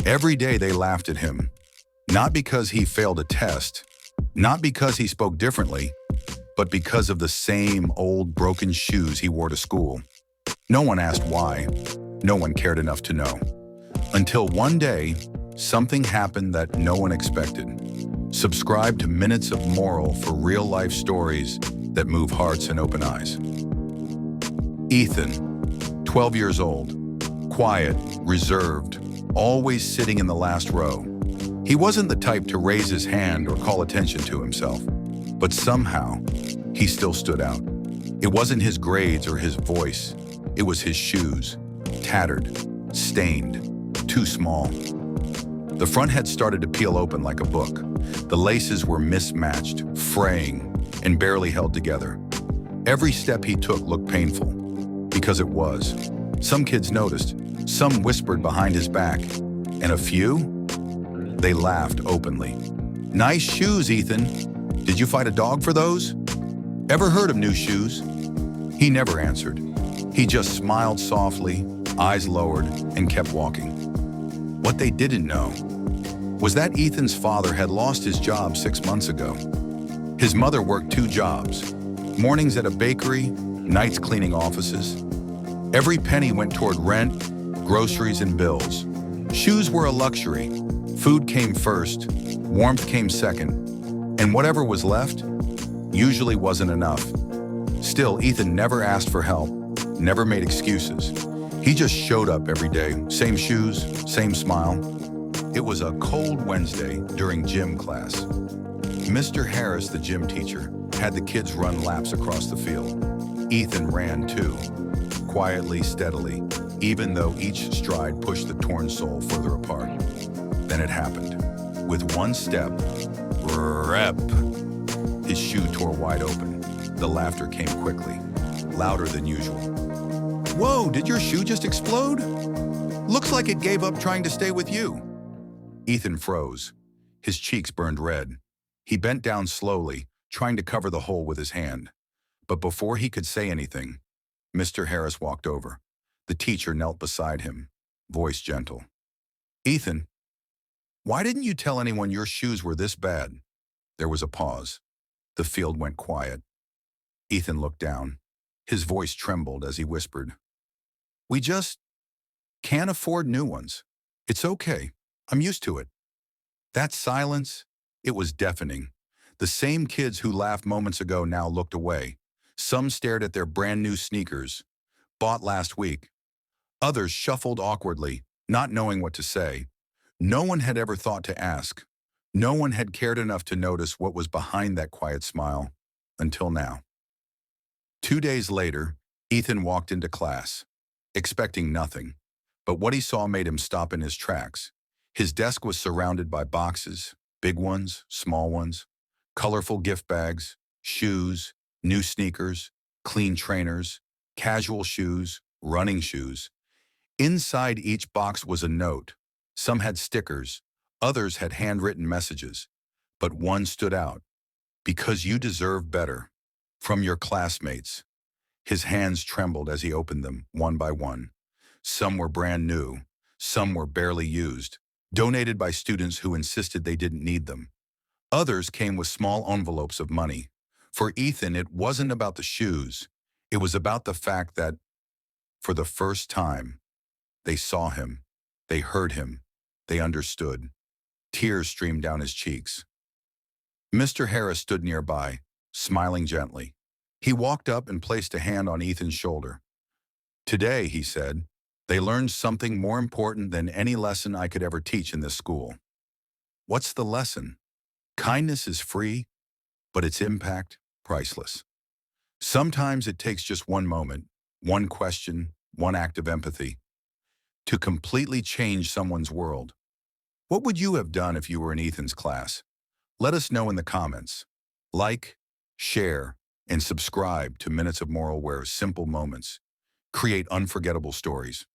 Every day they laughed at him, not because he failed a test, not because he spoke differently, but because of the same old broken shoes he wore to school. No one asked why. No one cared enough to know. Until one day, something happened that no one expected. Subscribe to Minutes of Moral for real-life stories that move hearts and open eyes. Ethan, 12 years old, quiet, reserved, always sitting in the last row. He wasn't the type to raise his hand or call attention to himself, but somehow, he still stood out. It wasn't his grades or his voice. It was his shoes, tattered, stained, too small. The front had started to peel open like a book. The laces were mismatched, fraying, and barely held together. Every step he took looked painful, because it was. Some kids noticed, some whispered behind his back, and a few, they laughed openly. "Nice shoes, Ethan. Did you fight a dog for those? Ever heard of new shoes?" He never answered. He just smiled softly, eyes lowered, and kept walking. What they didn't know was that Ethan's father had lost his job 6 months ago. His mother worked 2 jobs, mornings at a bakery, nights cleaning offices. Every penny went toward rent, groceries, and bills. Shoes were a luxury. Food came first, warmth came second, and whatever was left usually wasn't enough. Still, Ethan never asked for help, never made excuses. He just showed up every day, same shoes, same smile. It was a cold Wednesday during gym class. Mr. Harris, the gym teacher, had the kids run laps across the field. Ethan ran too, quietly, steadily, even though each stride pushed the torn sole further apart. Then it happened. With one step, rep, his shoe tore wide open. The laughter came quickly, louder than usual. "Whoa, did your shoe just explode? Looks like it gave up trying to stay with you." Ethan froze. His cheeks burned red. He bent down slowly, trying to cover the hole with his hand. But before he could say anything, Mr. Harris walked over. The teacher knelt beside him, voice gentle. "Ethan, why didn't you tell anyone your shoes were this bad?" There was a pause. The field went quiet. Ethan looked down. His voice trembled as he whispered, "We just can't afford new ones. It's okay. I'm used to it." That silence, it was deafening. The same kids who laughed moments ago now looked away. Some stared at their brand new sneakers, bought last week. Others shuffled awkwardly, not knowing what to say. No one had ever thought to ask. No one had cared enough to notice what was behind that quiet smile, until now. 2 days later, Ethan walked into class, expecting nothing. But what he saw made him stop in his tracks. His desk was surrounded by boxes, big ones, small ones, colorful gift bags, shoes, new sneakers, clean trainers, casual shoes, running shoes. Inside each box was a note. Some had stickers, others had handwritten messages. But one stood out. "Because you deserve better." From your classmates. His hands trembled as he opened them, one by one. Some were brand new, some were barely used, donated by students who insisted they didn't need them. Others came with small envelopes of money. For Ethan, it wasn't about the shoes. It was about the fact that, for the first time, they saw him, they heard him, they understood. Tears streamed down his cheeks. Mr. Harris stood nearby, smiling gently. He walked up and placed a hand on Ethan's shoulder. "Today," he said, "they learned something more important than any lesson I could ever teach in this school." What's the lesson? Kindness is free, but its impact, priceless. Sometimes it takes just one moment, one question, one act of empathy, to completely change someone's world. What would you have done if you were in Ethan's class? Let us know in the comments. Like, share, and subscribe to Minutes of Moral, where simple moments create unforgettable stories.